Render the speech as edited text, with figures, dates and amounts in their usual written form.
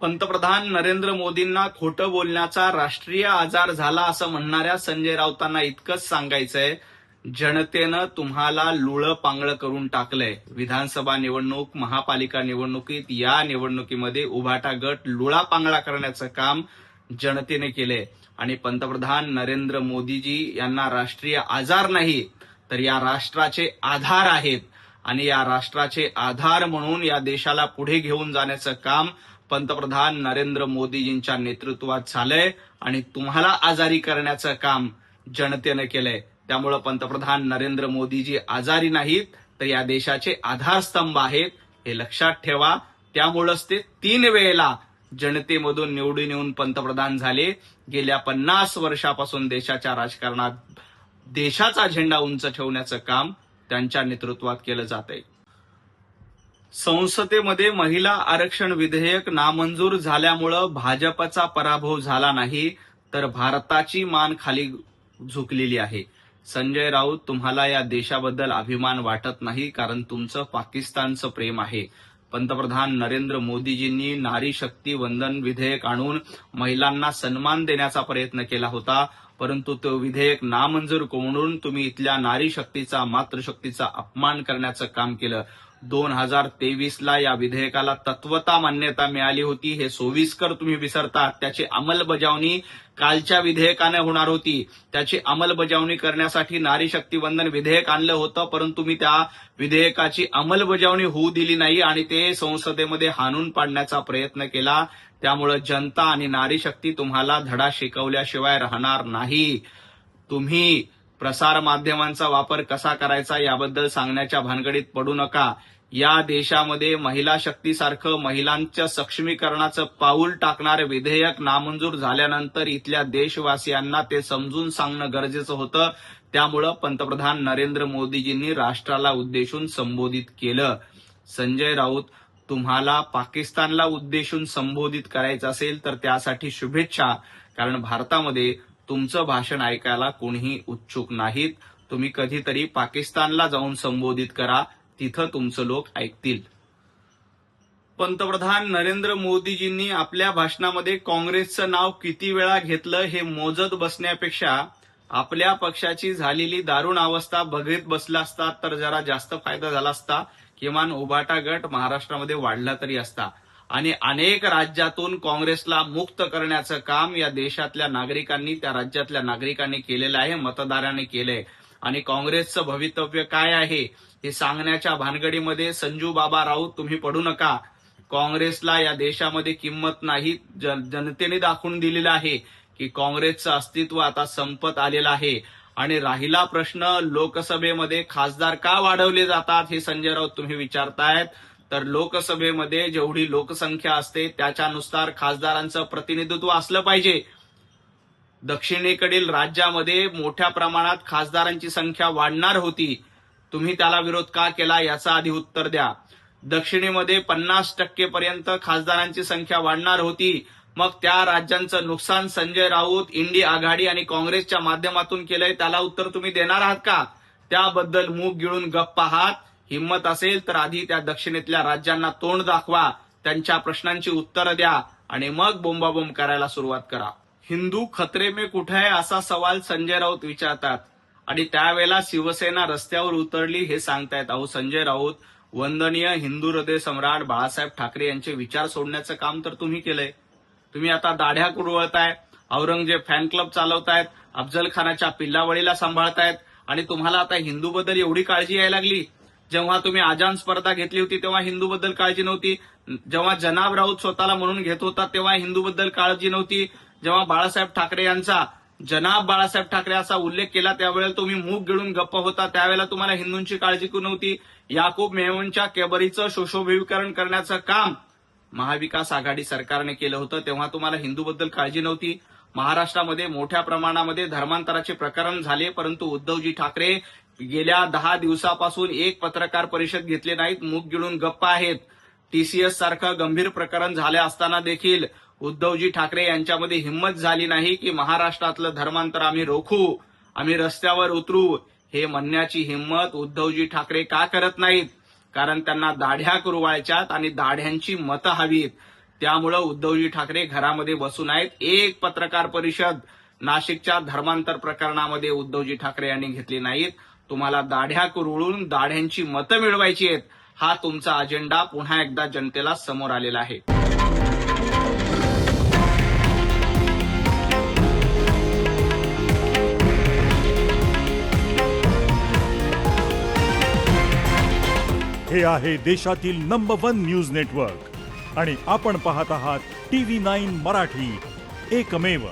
पंतप्रधान नरेंद्र मोदींना खोटं बोलण्याचा राष्ट्रीय आजार झाला असं म्हणणाऱ्या संजय राऊतांना इतकंच सांगायचंय, जनतेनं तुम्हाला लुळं पांगळं करून टाकलंय. विधानसभा निवडणूक, महापालिका निवडणुकीत या निवडणुकीमध्ये उभाटा गट लुळा पांगळा करण्याचं काम जनतेने केलंय. आणि पंतप्रधान नरेंद्र मोदीजी यांना राष्ट्रीय आजार नाही, तर या राष्ट्राचे आधार आहेत. आणि या राष्ट्राचे आधार म्हणून या देशाला पुढे घेऊन जाण्याचं काम पंतप्रधान नरेंद्र मोदीजींच्या नेतृत्वात झालंय आणि तुम्हाला आजारी करण्याचं काम जनतेनं केलंय. त्यामुळं पंतप्रधान नरेंद्र मोदीजी आजारी नाहीत, तर या देशाचे आधारस्तंभ आहेत, हे लक्षात ठेवा. त्यामुळंच ते 3 वेळेला जनतेमधून निवडून येऊन पंतप्रधान झाले. गेल्या 50 वर्षापासून देशाच्या राजकारणात देशाचा झेंडा उंच ठेवण्याचं काम त्यांच्या नेतृत्वात केलं जातंय. संसदेमध्ये महिला आरक्षण विधेयक नामंजूर झाल्यामुळं भाजपचा पराभव झाला नाही, तर भारताची मान खाली झुकलेली आहे. संजय राऊत, तुम्हाला या देशाबद्दल अभिमान वाटत नाही, कारण तुमचं पाकिस्तानचं प्रेम आहे. पंतप्रधान नरेंद्र मोदीजींनी नारी शक्ती वंदन विधेयक आणून महिलांना सन्मान देण्याचा प्रयत्न केला होता, परंतु तो विधेयक नामंजूर करून तुम्ही इथल्या नारी शक्तीचा, मातृशक्तीचा अपमान करण्याचं काम केलं. 2023ला या विधेयकाला तत्वता मान्यता मिळाली होती, हे सोयीस्कर तुम्ही विसरतात. त्याची अंमलबजावणी कालच्या विधेयकाने होणार होती. त्याची अंमलबजावणी करण्यासाठी नारी शक्ती वंदन विधेयक आणलं होतं, परंतु तुम्ही त्या विधेयकाची अंमलबजावणी होऊ दिली नाही आणि ते संसदेमध्ये हाणून पाडण्याचा प्रयत्न केला. त्यामुळे जनता आणि नारी शक्ती तुम्हाला धडा शिकवल्याशिवाय राहणार नाही. तुम्ही प्रसार माध्यमांचा वापर कसा करायचा याबद्दल सांगण्याच्या भानगडीत पडू नका. या देशामध्ये महिला शक्तीसारखं महिलांच्या सक्षमीकरणाचं पाऊल टाकणारे विधेयक नामंजूर झाल्यानंतर इथल्या देशवासियांना ते समजून सांगणं गरजेचं होतं. त्यामुळं पंतप्रधान नरेंद्र मोदीजींनी राष्ट्राला उद्देशून संबोधित केलं. संजय राऊत, तुम्हाला पाकिस्तानला उद्देशून संबोधित करायचं असेल तर त्यासाठी शुभेच्छा, कारण भारतामध्ये तुमचं भाषण ऐकायला कोणीही उत्सुक नाहीत. तुम्ही कधीतरी पाकिस्तानला जाऊन संबोधित करा, तिथं तुमचं लोक ऐकतील. पंतप्रधान नरेंद्र मोदीजींनी आपल्या भाषणामध्ये काँग्रेसचं नाव किती वेळा घेतलं हे मोजत बसण्यापेक्षा आपल्या पक्षाची झालेली दारुण अवस्था बघत बसला असता तर जरा जास्त फायदा झाला असता. किमान उभाटा गट महाराष्ट्रामध्ये वाढला तरी असता. आणि अनेक राज्यातून काँग्रेसला मुक्त करण्याचं काम या देशातल्या नागरिकांनी, त्या राज्यातल्या नागरिकांनी केलेलं आहे, मतदारांनी केलंय. आणि काँग्रेसचं भवितव्य काय आहे हे सांगण्याच्या भानगडीमध्ये संजू बाबा राऊत तुम्ही पडू नका. काँग्रेसला या देशामध्ये किंमत नाही. जनतेने दाखवून दिलेलं आहे की काँग्रेसचं अस्तित्व आता संपत आलेलं आहे. आणि राहिला प्रश्न लोकसभेमध्ये खासदार का वाढवले जातात हे संजय राऊत तुम्ही विचारतायत, तर लोकसभेमध्ये जेवढी लोकसंख्या असते त्याच्यानुसार खासदारांचं प्रतिनिधित्व असलं पाहिजे. दक्षिणेकडील राज्यामध्ये मोठ्या प्रमाणात खासदारांची संख्या वाढणार होती, तुम्ही त्याला विरोध का केला याचं आधी उत्तर द्या. दक्षिणेमध्ये 50% पर्यंत खासदारांची संख्या वाढणार होती, मग त्या राज्यांचं नुकसान संजय राऊत, इंडी आघाडी आणि काँग्रेसच्या माध्यमातून केलंय, त्याला उत्तर तुम्ही देणार आहात का? त्याबद्दल मूग गिळून गप्प आहात? हिंमत असेल तर आधी त्या दक्षिणेतल्या राज्यांना तोंड दाखवा, त्यांच्या प्रश्नांची उत्तरं द्या आणि मग बोंबाबोंब करायला सुरुवात करा. हिंदू खतरे में कुठे आहे असा सवाल संजय राऊत विचारतात आणि त्यावेळेला शिवसेना रस्त्यावर उतरली हे सांगतायत. अहो संजय राऊत, वंदनीय हिंदू हृदय सम्राट बाळासाहेब ठाकरे यांचे विचार सोडण्याचं काम तर तुम्ही केलंय. तुम्ही आता दाढ्या कुरवळताय, औरंगजेब फॅन क्लब चालवतायत, अफजल खानाच्या पिल्लावळीला सांभाळतायत आणि तुम्हाला आता हिंदूबद्दल एवढी काळजी यायला लागली. जेव्हा तुम्ही आजान स्पर्धा घेतली होती तेव्हा हिंदूबद्दल काळजी नव्हती. जेव्हा जनाब राऊत स्वतःला म्हणून घेत होता तेव्हा हिंदूबद्दल काळजी नव्हती. जेव्हा बाळासाहेब ठाकरे यांचा जनाब बाळासाहेब ठाकरे असा उल्लेख केला त्यावेळेला तुम्ही मूग गिळून गप्प होता, त्यावेळेला तुम्हाला हिंदूंची काळजी नव्हती. याकूब मेमनच्या केबरीचं सुशोभीकरण करण्याचं काम महाविकास आघाडी सरकारने केलं होतं, तेव्हा तुम्हाला हिंदूबद्दल काळजी नव्हती. महाराष्ट्रामध्ये मोठ्या प्रमाणामध्ये धर्मांतराचे प्रकरण झाले, परंतु उद्धवजी ठाकरे गेल्या 10 दिवसापासून एक पत्रकार परिषद घेतली नाहीत, मूग गिळून गप्प आहेत. टीसीएस सारखं गंभीर प्रकरण झाले असताना देखील उद्धवजी ठाकरे यांच्यामध्ये हिंमत झाली नाही की महाराष्ट्रातलं धर्मांतर आम्ही रोखू, आम्ही रस्त्यावर उतरू. हे म्हणण्याची हिंमत उद्धवजी ठाकरे का करत नाहीत? कारण त्यांना दाढ्या कुरवायच्यात आणि दाढ्यांची मतं हवीत. त्यामुळं उद्धवजी ठाकरे घरामध्ये बसून आहेत. एक पत्रकार परिषद नाशिकच्या धर्मांतर प्रकरणामध्ये उद्धवजी ठाकरे यांनी घेतली नाहीत. तुम्हाला दाढ्या कुरळून दाढ्यांची मतं मिळवायची आहेत, हा तुमचा अजेंडा पुन्हा एकदा जनतेला समोर आलेला आहे. हे आहे देशातील नंबर 1 न्यूज नेटवर्क आणि आपण पाहत आहात TV9 मराठी, एकमेव.